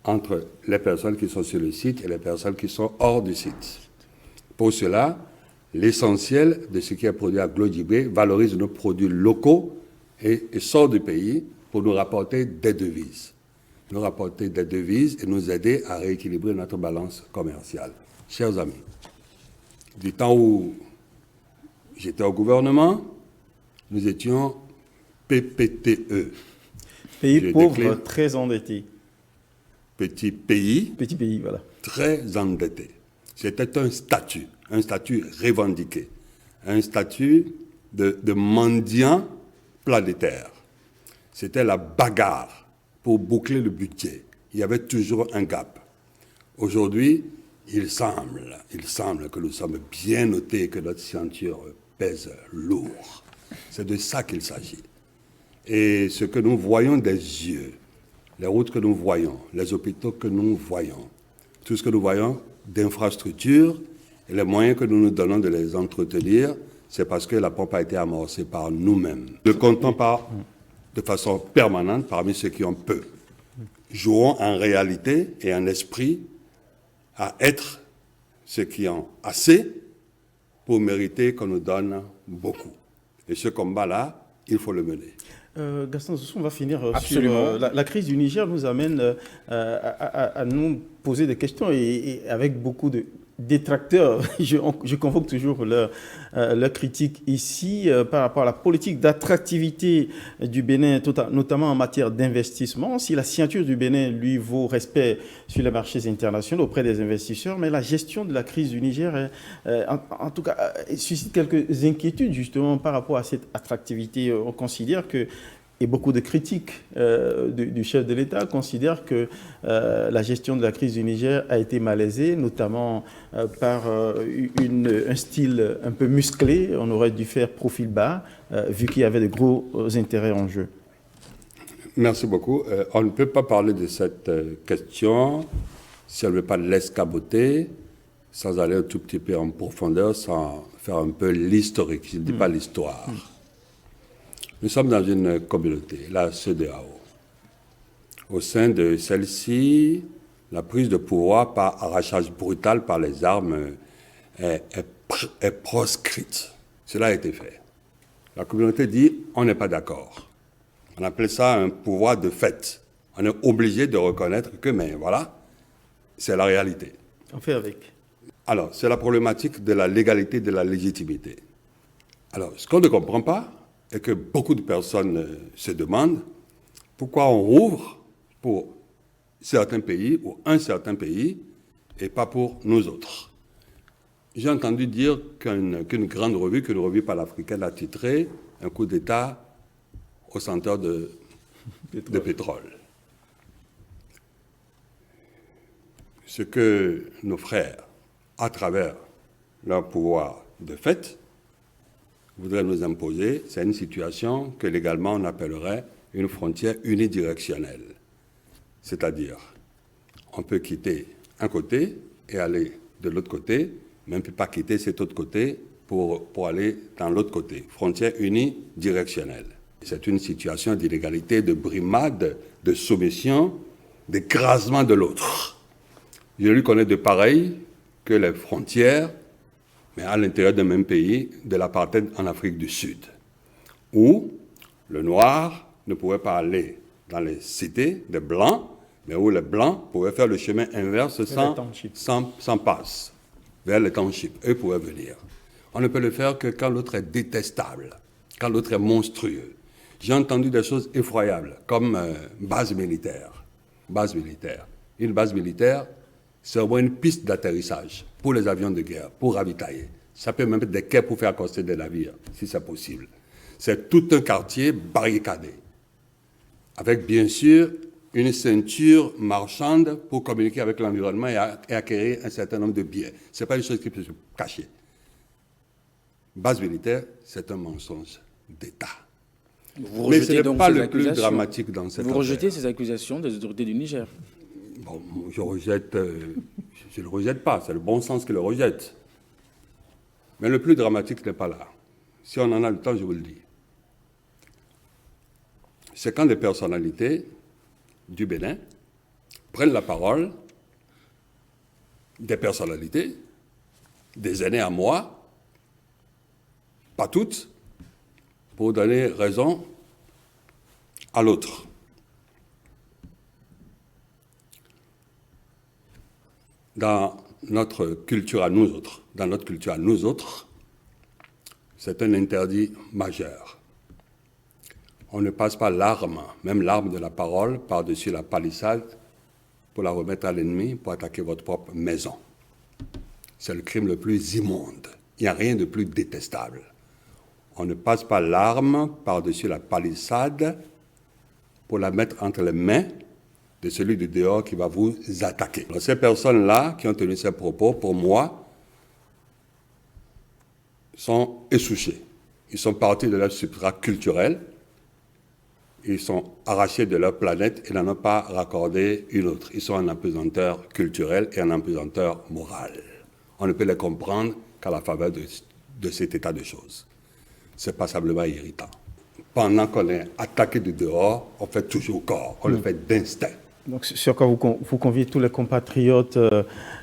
entre les personnes qui sont sur le site et les personnes qui sont hors du site. Pour cela, l'essentiel de ce qui est produit à Glodjigbe valorise nos produits locaux et sort du pays pour nous rapporter des devises. Nous rapporter des devises et nous aider à rééquilibrer notre balance commerciale. Chers amis, du temps où j'étais au gouvernement, nous étions PPTE. Pays J'ai pauvre, déclaré- très endetté. Petit pays Petit pays, voilà. très endetté. C'était un statut revendiqué, un statut de mendiant planétaire. C'était la bagarre pour boucler le budget. Il y avait toujours un gap. Aujourd'hui, il semble que nous sommes bien notés et que notre ceinture pèse lourd. C'est de ça qu'il s'agit. Et ce que nous voyons des yeux, les routes que nous voyons, les hôpitaux que nous voyons, tout ce que nous voyons d'infrastructures et les moyens que nous nous donnons de les entretenir, c'est parce que la pompe a été amorcée par nous-mêmes. Ne comptons pas de façon permanente parmi ceux qui ont peu. Jouons en réalité et en esprit à être ceux qui ont assez pour mériter qu'on nous donne beaucoup. Et ce combat-là, il faut le mener. Gaston Zossou, on va finir sur Absolument. la crise du Niger nous amène à nous poser des questions et avec beaucoup de détracteurs, je convoque toujours leur critique ici par rapport à la politique d'attractivité du Bénin, notamment en matière d'investissement. Si la signature du Bénin lui vaut respect sur les marchés internationaux auprès des investisseurs, mais la gestion de la crise du Niger, en tout cas, suscite quelques inquiétudes justement par rapport à cette attractivité. On considère que et beaucoup de critiques du chef de l'État considèrent que la gestion de la crise du Niger a été malaisée, notamment par un style un peu musclé. On aurait dû faire profil bas, vu qu'il y avait de gros intérêts en jeu. Merci beaucoup. On ne peut pas parler de cette question si on ne veut pas l'escaboter, sans aller un tout petit peu en profondeur, sans faire un peu l'historique. Je ne dis pas l'histoire. Nous sommes dans une communauté, la CEDEAO. Au sein de celle-ci, la prise de pouvoir par arrachage brutal par les armes est proscrite. Cela a été fait. La communauté dit on n'est pas d'accord. On appelle ça un pouvoir de fait. On est obligé de reconnaître que, mais voilà, c'est la réalité. On fait avec. Alors, c'est la problématique de la légalité, de la légitimité. Alors, ce qu'on ne comprend pas, et que beaucoup de personnes se demandent, pourquoi on rouvre pour certains pays ou un certain pays et pas pour nous autres. J'ai entendu dire qu'une grande revue, qu'une revue panafricaine a titré « Un coup d'État au centre de pétrole ». Ce que nos frères, à travers leur pouvoir de fait, voudrait nous imposer, c'est une situation que légalement on appellerait une frontière unidirectionnelle. C'est-à-dire, on peut quitter un côté et aller de l'autre côté, mais on ne peut pas quitter cet autre côté pour aller dans l'autre côté. Frontière unidirectionnelle. C'est une situation d'illégalité, de brimade, de soumission, d'écrasement de l'autre. Je lui connais de pareil que les frontières, mais à l'intérieur d'un même pays, de l'apartheid en Afrique du Sud, où le noir ne pouvait pas aller dans les cités des blancs, mais où les blancs pouvaient faire le chemin inverse sans passe, vers les townships. Eux pouvaient venir. On ne peut le faire que quand l'autre est détestable, quand l'autre est monstrueux. J'ai entendu des choses effroyables, comme base militaire. Base militaire. Une base militaire, c'est au moins une piste d'atterrissage pour les avions de guerre, pour ravitailler. Ça peut même être des quais pour faire accoster des navires, si c'est possible. C'est tout un quartier barricadé. avec bien sûr une ceinture marchande pour communiquer avec l'environnement et acquérir un certain nombre de biens. Ce n'est pas une chose qui peut se cacher. Base militaire, c'est un mensonge d'État. Mais ce n'est pas le plus dramatique dans cette affaire. Vous rejetez ces accusations des autorités du Niger? Bon, je ne le rejette pas, c'est le bon sens qui le rejette. Mais le plus dramatique n'est pas là. Si on en a le temps, je vous le dis. C'est quand des personnalités du Bénin prennent la parole, des personnalités, des aînés à moi, pas toutes, pour donner raison à l'autre. Dans notre culture à nous autres, c'est un interdit majeur. On ne passe pas l'arme, même l'arme de la parole, par-dessus la palissade pour la remettre à l'ennemi, pour attaquer votre propre maison. C'est le crime le plus immonde. Il n'y a rien de plus détestable. On ne passe pas l'arme par-dessus la palissade pour la mettre entre les mains de celui du dehors qui va vous attaquer. Alors, ces personnes-là qui ont tenu ces propos, pour moi, sont essouchés. Ils sont partis de leur substrat culturel, ils sont arrachés de leur planète et n'en ont pas raccordé une autre. Ils sont un apesanteur culturel et un apesanteur moral. On ne peut les comprendre qu'à la faveur de cet état de choses. C'est passablement irritant. Pendant qu'on est attaqué du dehors, on fait toujours corps, on le fait d'instinct. Donc, sur quoi vous conviez tous les compatriotes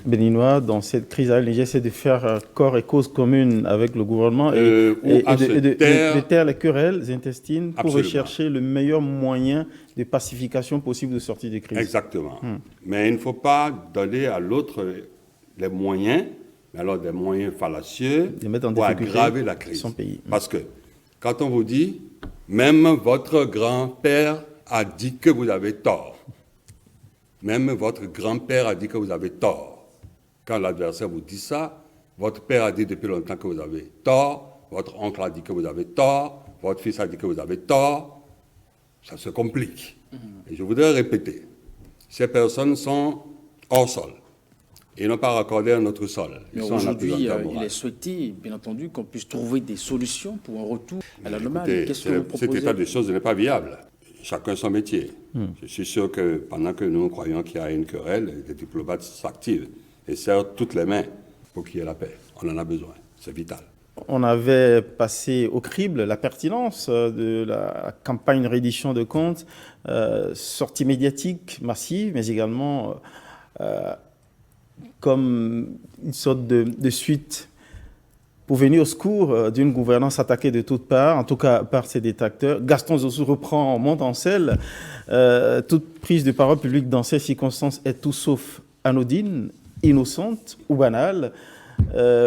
béninois dans cette crise à Niger, c'est de faire corps et cause commune avec le gouvernement et de taire les querelles intestines pour rechercher le meilleur moyen de pacification possible de sortie des crises. Exactement. Mais il ne faut pas donner à l'autre les moyens, mais alors des moyens fallacieux pour aggraver la crise. Son pays. Parce que quand on vous dit, même votre grand-père a dit que vous avez tort. Même votre grand-père a dit que vous avez tort. Quand l'adversaire vous dit ça, votre père a dit depuis longtemps que vous avez tort, votre oncle a dit que vous avez tort, votre fils a dit que vous avez tort, ça se complique. Et je voudrais répéter, ces personnes sont hors sol. Ils n'ont pas raccordé un autre sol. Aujourd'hui, il est souhaité, bien entendu, qu'on puisse trouver des solutions pour un retour à la normale. Qu'est-ce que vous proposez? Cet état de choses n'est pas viable. Chacun son métier. Je suis sûr que pendant que nous croyons qu'il y a une querelle, les diplomates s'activent et serrent toutes les mains pour qu'il y ait la paix. On en a besoin. C'est vital. On avait passé au crible la pertinence de la campagne reddition de comptes, sortie médiatique massive, mais également comme une sorte de suite pour venir au secours d'une gouvernance attaquée de toutes parts, en tout cas par ses détracteurs. Gaston Zossou monte en selle. Toute prise de parole publique dans ces circonstances est tout sauf anodine, innocente ou banale.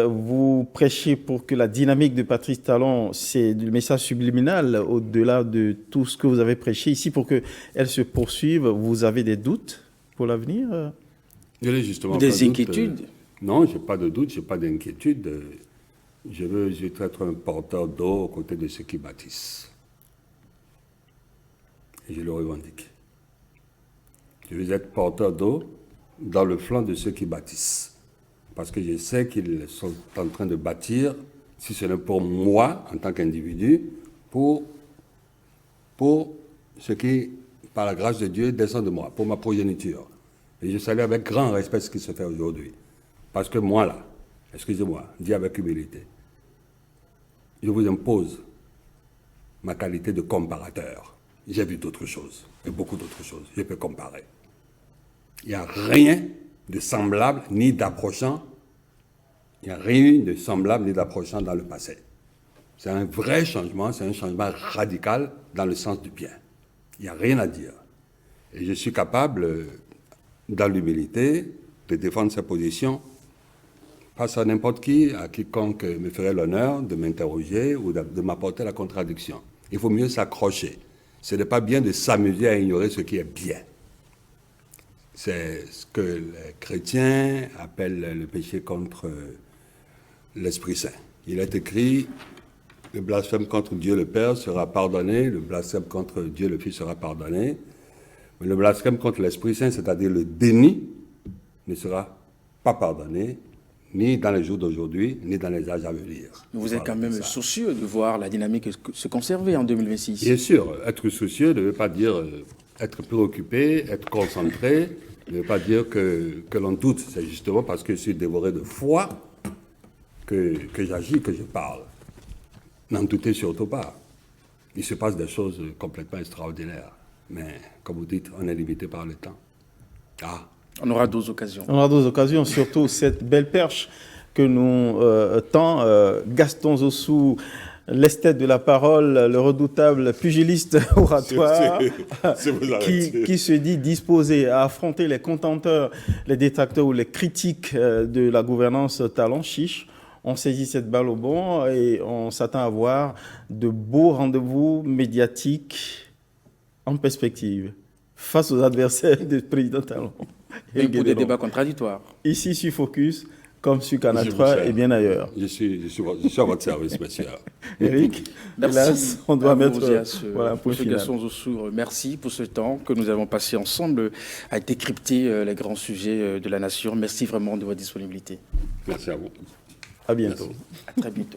Vous prêchez pour que la dynamique de Patrice Talon, c'est du message subliminal au-delà de tout ce que vous avez prêché ici pour qu'elle se poursuive. Vous avez des doutes pour l'avenir? Des inquiétudes? Non, je n'ai pas de doute, je n'ai pas d'inquiétude. Je veux juste être un porteur d'eau aux côtés de ceux qui bâtissent. Et je le revendique. Je veux être porteur d'eau dans le flanc de ceux qui bâtissent. Parce que je sais qu'ils sont en train de bâtir, si ce n'est pour moi, en tant qu'individu, pour ce qui, par la grâce de Dieu, descend de moi, pour ma progéniture. Et je salue avec grand respect ce qui se fait aujourd'hui. Parce que moi, là, excusez-moi, dis avec humilité, je vous impose ma qualité de comparateur. J'ai vu d'autres choses, et beaucoup d'autres choses. Je peux comparer. Il n'y a rien de semblable ni d'approchant. Il n'y a rien de semblable ni d'approchant dans le passé. C'est un vrai changement, c'est un changement radical dans le sens du bien. Il n'y a rien à dire. Et je suis capable, dans l'humilité, de défendre sa position face à n'importe qui, à quiconque me ferait l'honneur de m'interroger ou de m'apporter la contradiction. Il faut mieux s'accrocher. Ce n'est pas bien de s'amuser à ignorer ce qui est bien. C'est ce que les chrétiens appellent le péché contre l'Esprit Saint. Il est écrit Le blasphème contre Dieu le Père sera pardonné, le blasphème contre Dieu le Fils sera pardonné, mais le blasphème contre l'Esprit Saint, c'est-à-dire le déni, ne sera pas pardonné, ni dans les jours d'aujourd'hui, ni dans les âges à venir. Vous êtes quand même soucieux de voir la dynamique se conserver en 2026. Bien sûr, être soucieux ne veut pas dire être préoccupé, être concentré, ne veut pas dire que l'on doute. C'est justement parce que je suis dévoré de foi que j'agis, que je parle. N'en doutez surtout pas. Il se passe des choses complètement extraordinaires. Mais, comme vous dites, on est limité par le temps. On aura d'autres occasions. On aura d'autres occasions, surtout cette belle perche que nous tend Gaston Zossou, l'esthète de la parole, le redoutable pugiliste oratoire, qui se dit disposé à affronter les contenteurs, les détracteurs ou les critiques de la gouvernance Talon Chiche. On saisit cette balle au bon et on s'attend à voir de beaux rendez-vous médiatiques en perspective face aux adversaires du président Talon. Et pour des débats contradictoires. Ici sur Focus, comme sur Canal 3 et bien ailleurs. Je suis à votre service, monsieur. Eric, merci. Hélas, on doit mettre voilà, pour ce Gaston Zossou. Merci pour ce temps que nous avons passé ensemble à décrypter les grands sujets de la nation. Merci vraiment de votre disponibilité. Merci à vous. À bientôt. À très bientôt.